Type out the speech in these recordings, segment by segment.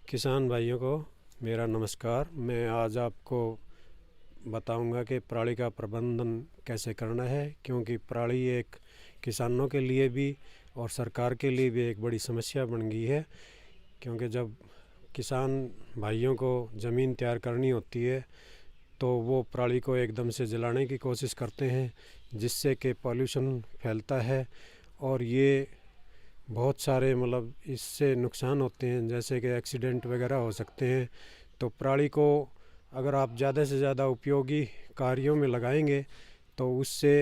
किसान भाइयों को मेरा नमस्कार। मैं आज आपको बताऊंगा कि पराली का प्रबंधन कैसे करना है, क्योंकि पराली एक किसानों के लिए भी और सरकार के लिए भी एक बड़ी समस्या बन गई है। क्योंकि जब किसान भाइयों को ज़मीन तैयार करनी होती है तो वो पराली को एकदम से जलाने की कोशिश करते हैं, जिससे कि पॉल्यूशन फैलता है और ये बहुत सारे इससे नुकसान होते हैं, जैसे कि एक्सीडेंट वगैरह हो सकते हैं। तो पराली को अगर आप ज़्यादा से ज़्यादा उपयोगी कार्यों में लगाएंगे तो उससे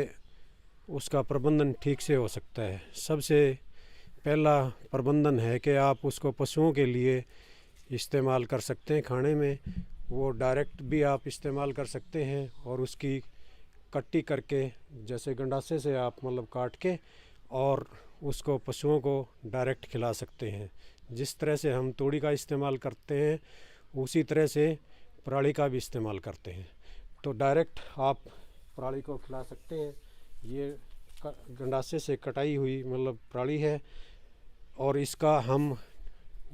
उसका प्रबंधन ठीक से हो सकता है। सबसे पहला प्रबंधन है कि आप उसको पशुओं के लिए इस्तेमाल कर सकते हैं खाने में। वो डायरेक्ट भी आप इस्तेमाल कर सकते हैं और उसकी कट्टी करके, जैसे गंडासे से आप काट के और उसको पशुओं को डायरेक्ट खिला सकते हैं। जिस तरह से हम तूड़ी का इस्तेमाल करते हैं उसी तरह से पराली का भी इस्तेमाल करते हैं। तो डायरेक्ट आप पराली को खिला सकते हैं। ये गंडासे से कटाई हुई पराली है और इसका हम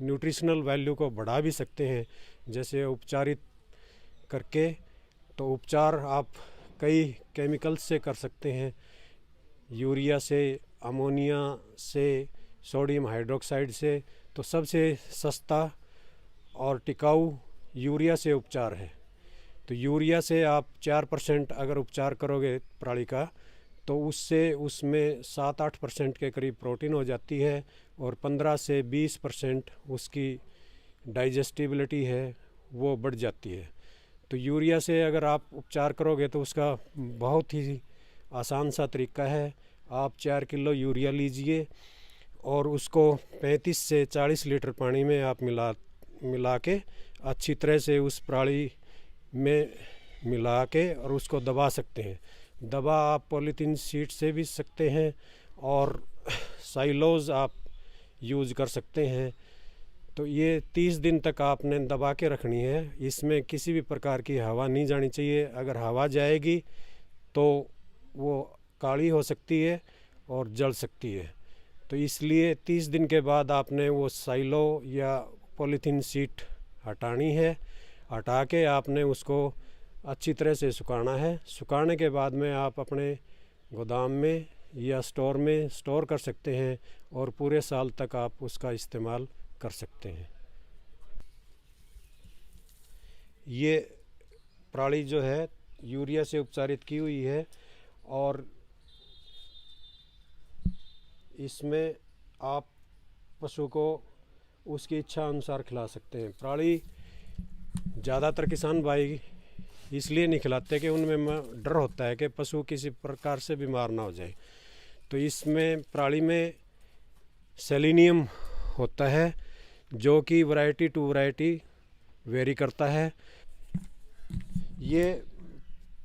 न्यूट्रिशनल वैल्यू को बढ़ा भी सकते हैं, जैसे उपचारित करके। तो उपचार आप कई केमिकल्स से कर सकते हैं, यूरिया से, अमोनिया से, सोडियम हाइड्रोक्साइड से। तो सबसे सस्ता और टिकाऊ यूरिया से उपचार है। तो यूरिया से आप 4% अगर उपचार करोगे पराली का, तो उससे उसमें 7-8% के करीब प्रोटीन हो जाती है और 15 से 20% उसकी डाइजेस्टिबिलिटी है वो बढ़ जाती है। तो यूरिया से अगर आप उपचार करोगे तो उसका बहुत ही आसान सा तरीका है। आप 4 किलो यूरिया और उसको 35 से 40 लीटर पानी में आप मिला के अच्छी तरह से उस पराली में मिला के और उसको दबा सकते हैं। दबा आप पॉलीथीन शीट से भी सकते हैं और साइलोज आप यूज़ कर सकते हैं। तो ये 30 दिन तक आपने दबा के रखनी है। इसमें किसी भी प्रकार की हवा नहीं जानी चाहिए। अगर हवा जाएगी तो वो काली हो सकती है और जल सकती है। तो इसलिए 30 दिन के बाद आपने वो साइलो या पॉलीथीन शीट हटानी है। हटा के आपने उसको अच्छी तरह से सुखाना है। सुखाने के बाद में आप अपने गोदाम में या स्टोर में स्टोर कर सकते हैं और पूरे साल तक आप उसका इस्तेमाल कर सकते हैं। ये पराली जो है यूरिया से उपचारित की हुई है और इसमें आप पशु को उसकी इच्छा अनुसार खिला सकते हैं। पराली ज़्यादातर किसान भाई इसलिए नहीं खिलाते कि उनमें डर होता है कि पशु किसी प्रकार से बीमार ना हो जाए। तो इसमें पराली में सेलेनियम होता है जो कि वैरायटी टू वैरायटी वेरी करता है। ये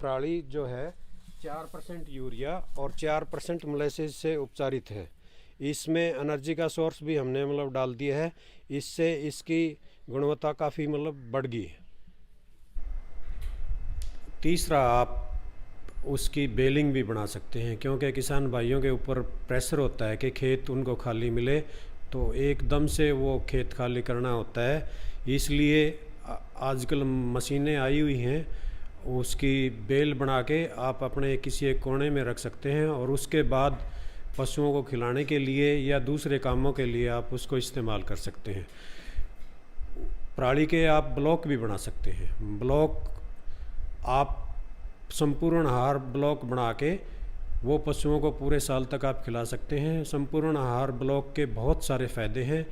पराली जो है 4% यूरिया और 4% मोलेसिस से उपचारित है। इसमें एनर्जी का सोर्स भी हमने डाल दिया है। इससे इसकी गुणवत्ता काफ़ी बढ़ गई है। तीसरा, आप उसकी बेलिंग भी बना सकते हैं, क्योंकि किसान भाइयों के ऊपर प्रेशर होता है कि खेत उनको खाली मिले, तो एकदम से वो खेत खाली करना होता है। इसलिए आजकल मशीनें आई हुई हैं, उसकी बेल बना के आप अपने किसी एक कोने में रख सकते हैं और उसके बाद पशुओं को खिलाने के लिए या दूसरे कामों के लिए आप उसको इस्तेमाल कर सकते हैं। पराली के आप ब्लॉक भी बना सकते हैं। ब्लॉक आप संपूर्ण आहार ब्लॉक बना के वो पशुओं को पूरे साल तक आप खिला सकते हैं। संपूर्ण आहार ब्लॉक के बहुत सारे फ़ायदे हैं,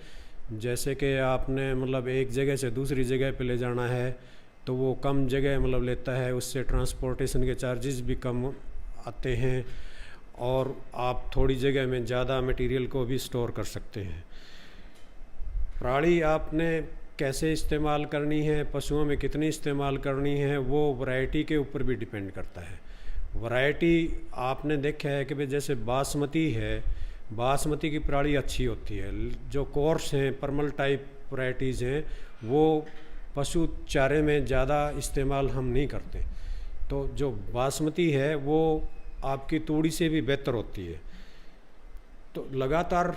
जैसे कि आपने एक जगह से दूसरी जगह पे ले जाना है तो वो कम जगह लेता है, उससे ट्रांसपोर्टेशन के चार्जेस भी कम आते हैं और आप थोड़ी जगह में ज़्यादा मटेरियल को भी स्टोर कर सकते हैं। पराली आपने कैसे इस्तेमाल करनी है, पशुओं में कितनी इस्तेमाल करनी है, वो वैरायटी के ऊपर भी डिपेंड करता है। वैरायटी आपने देखा है कि जैसे बासमती है, बासमती की पराली अच्छी होती है। जो कोर्स हैं, परमल टाइप वैरायटीज़ हैं, वो पशु चारे में ज़्यादा इस्तेमाल हम नहीं करते। तो जो बासमती है वो आपकी तूड़ी से भी बेहतर होती है। तो लगातार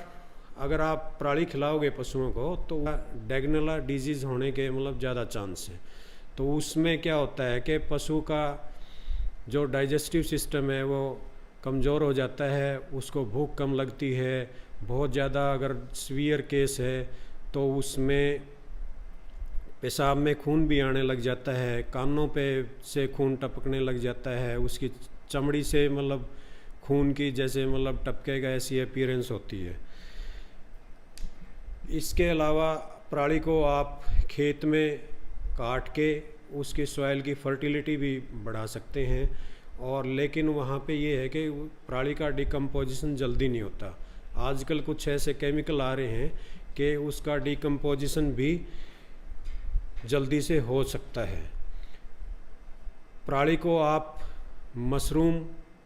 अगर आप पराली खिलाओगे पशुओं को तो डेगनेला डिजीज़ होने के मतलब ज़्यादा चांस है। तो उसमें क्या होता है कि पशु का जो डाइजेस्टिव सिस्टम है वो कमज़ोर हो जाता है, उसको भूख कम लगती है। बहुत ज़्यादा अगर सीवियर केस है तो उसमें पेशाब में खून भी आने लग जाता है, कानों पे से खून टपकने लग जाता है, उसकी चमड़ी से मतलब खून की जैसे मतलब टपकेगा ऐसी अपीयरेंस होती है। इसके अलावा पराली को आप खेत में काट के उसकी सॉइल की फर्टिलिटी भी बढ़ा सकते हैं, और लेकिन वहाँ पे ये है कि पराली का डिकम्पोजिशन जल्दी नहीं होता। आजकल कुछ ऐसे केमिकल आ रहे हैं कि उसका डिकम्पोजिशन भी जल्दी से हो सकता है। पराली को आप मशरूम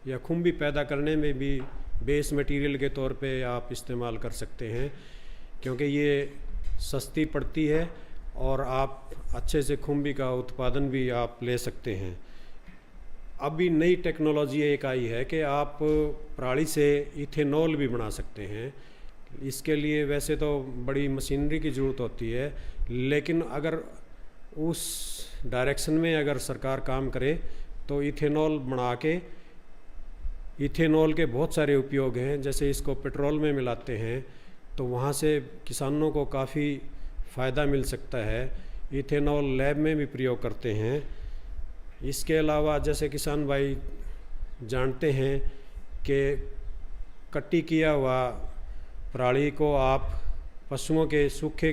या खुम्बी पैदा करने में भी बेस मटेरियल के तौर पे आप इस्तेमाल कर सकते हैं, क्योंकि ये सस्ती पड़ती है और आप अच्छे से खुम्बी का उत्पादन भी आप ले सकते हैं। अभी नई टेक्नोलॉजी एक आई है कि आप पराली से इथेनॉल भी बना सकते हैं। इसके लिए वैसे तो बड़ी मशीनरी की ज़रूरत होती है, लेकिन अगर उस डायरेक्शन में अगर सरकार काम करे तो इथेनॉल बना के, इथेनॉल के बहुत सारे उपयोग हैं। जैसे इसको पेट्रोल में मिलाते हैं तो वहाँ से किसानों को काफ़ी फ़ायदा मिल सकता है। इथेनॉल लैब में भी प्रयोग करते हैं। इसके अलावा जैसे किसान भाई जानते हैं कि कट्टी किया हुआ पराली को आप पशुओं के सूखे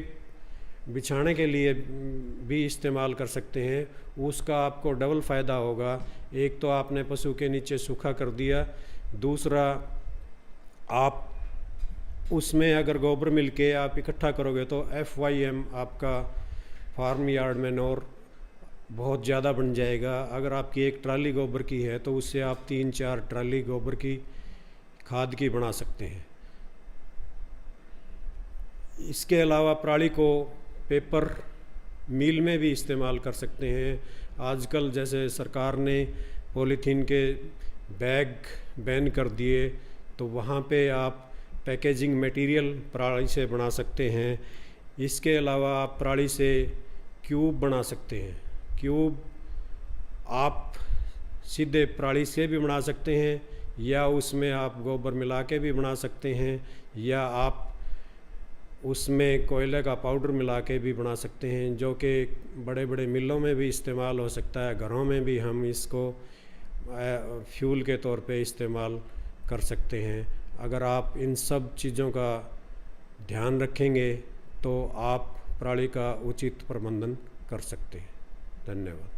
बिछाने के लिए भी इस्तेमाल कर सकते हैं। उसका आपको डबल फ़ायदा होगा। एक तो आपने पशु के नीचे सूखा कर दिया, दूसरा आप उसमें अगर गोबर मिल के आप इकट्ठा करोगे तो FYM आपका फार्म यार्ड मैन्योर बहुत ज़्यादा बन जाएगा। अगर आपकी एक ट्राली गोबर की है तो उससे आप 3-4 ट्राली गोबर की खाद की बना सकते हैं। इसके अलावा पराली को पेपर मिल में भी इस्तेमाल कर सकते हैं। आजकल जैसे सरकार ने पॉलीथीन के बैग बैन कर दिए, तो वहाँ पे आप पैकेजिंग मटेरियल पराली से बना सकते हैं। इसके अलावा आप पराली से क्यूब बना सकते हैं। क्यूब आप सीधे पराली से भी बना सकते हैं, या उसमें आप गोबर मिला के भी बना सकते हैं, या आप उसमें कोयले का पाउडर मिला के भी बना सकते हैं, जो कि बड़े बड़े मिलों में भी इस्तेमाल हो सकता है। घरों में भी हम इसको फ्यूल के तौर पे इस्तेमाल कर सकते हैं। अगर आप इन सब चीज़ों का ध्यान रखेंगे तो आप पराली का उचित प्रबंधन कर सकते हैं। धन्यवाद।